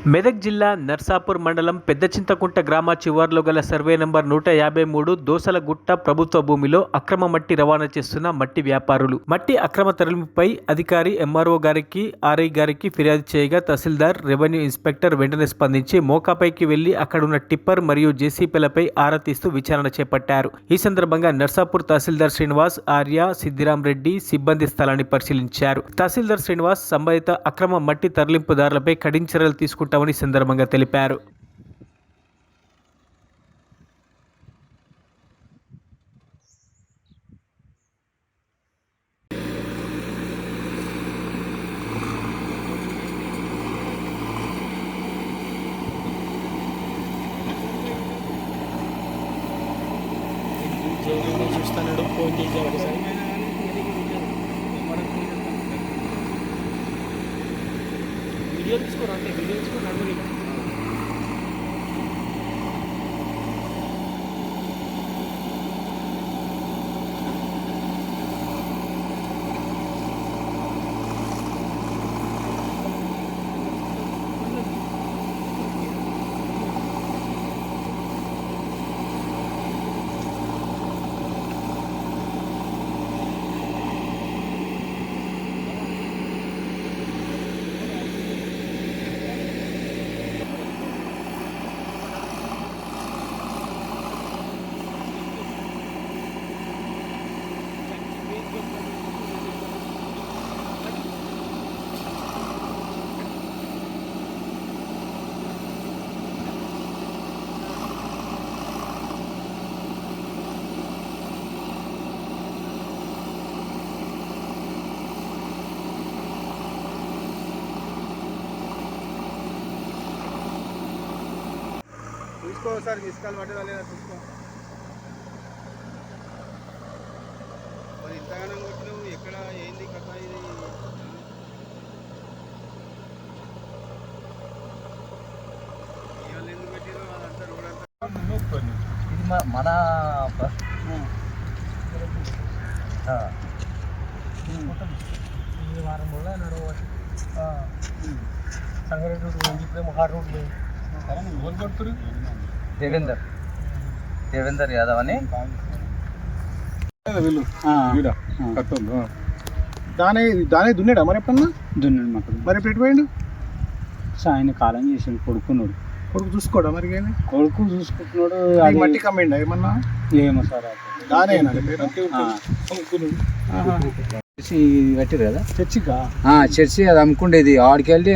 మెదక్ జిల్లా నర్సాపూర్ మండలం పెద్దచింతకుంట గ్రామ చివర్లో గల సర్వే నంబర్ 153 దోసలగుట్ట ప్రభుత్వ భూమిలో అక్రమ మట్టి రవాణా చేస్తున్న మట్టి వ్యాపారులు మట్టి అక్రమ తరలింపుపై అధికారి ఎంఆర్ఓ గారికి ఆర్ఐ గారికి ఫిర్యాదు చేయగా తహసీల్దార్ రెవెన్యూ ఇన్స్పెక్టర్ వెంటనే స్పందించి మోకాపైకి వెళ్లి అక్కడున్న టిప్పర్ మరియు జేసీపీలపై ఆరా తీస్తూ విచారణ చేపట్టారు. ఈ సందర్భంగా నర్సాపూర్ తహసీల్దార్ శ్రీనివాస్, ఆర్య, సిద్దిరాం రెడ్డి సిబ్బంది స్థలాన్ని పరిశీలించారు. తహసీల్దార్ శ్రీనివాస్ సంబంధిత అక్రమ మట్టి తరలింపుదారులపై కఠిన చర్యలు తీసుకుంటారు సందర్భంగా తెలిపారు. చూస్తాడు ఫోన్ చేసి ఒకసారి వీడియో తీసుకోరా అంటే వీడియో తీసుకొని నడుము చూసుకో సార్ ఇసుకలు పట్టదా లేదా చూసుకో. మరి ఇంతగానం కొట్టినావు ఎక్కడ ఏంది కథ ఇది? ఇవాళ ఎందుకు పెట్టినా అదంతా రోడ్ అంతా ఇది మన వారం రోజులు నడవచ్చు సంగారెడ్డి రోడ్ ఇప్పుడే మహార్ రోడ్ దేవేందర్ యాదవ్ అని దానే దున్నాడా మరి ఎప్పుడన్నా? దున్నాడు మాకు. మరి ఎప్పుడు ఎటుపోయిండు? ఆయన కాలం చేసిండు, కొడుకున్నాడు. కొడుకు చూసుకోడా మరి? కొడుకు చూసుకుంటున్నాడు. మట్టి కమ్మిండా ఏమన్నా? ఏమో సార్ దానేనా కట్టారు కదా చర్చిగా. చర్చి అది అమ్ముకుండేది. ఆడికి వెళ్ళి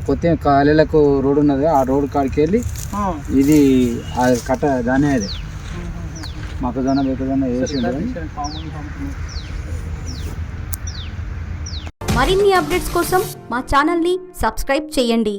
కొత్త కాలేలకు రోడ్ ఉన్నది, ఆ రోడ్ కాడికి వెళ్ళి ఇది కట్ట దానే అది మొక్కజొన్న బెక్కజొన్న వేసి మరిన్ని అప్డేట్స్ కోసం మా ఛానల్ని సబ్స్క్రైబ్ చేయండి.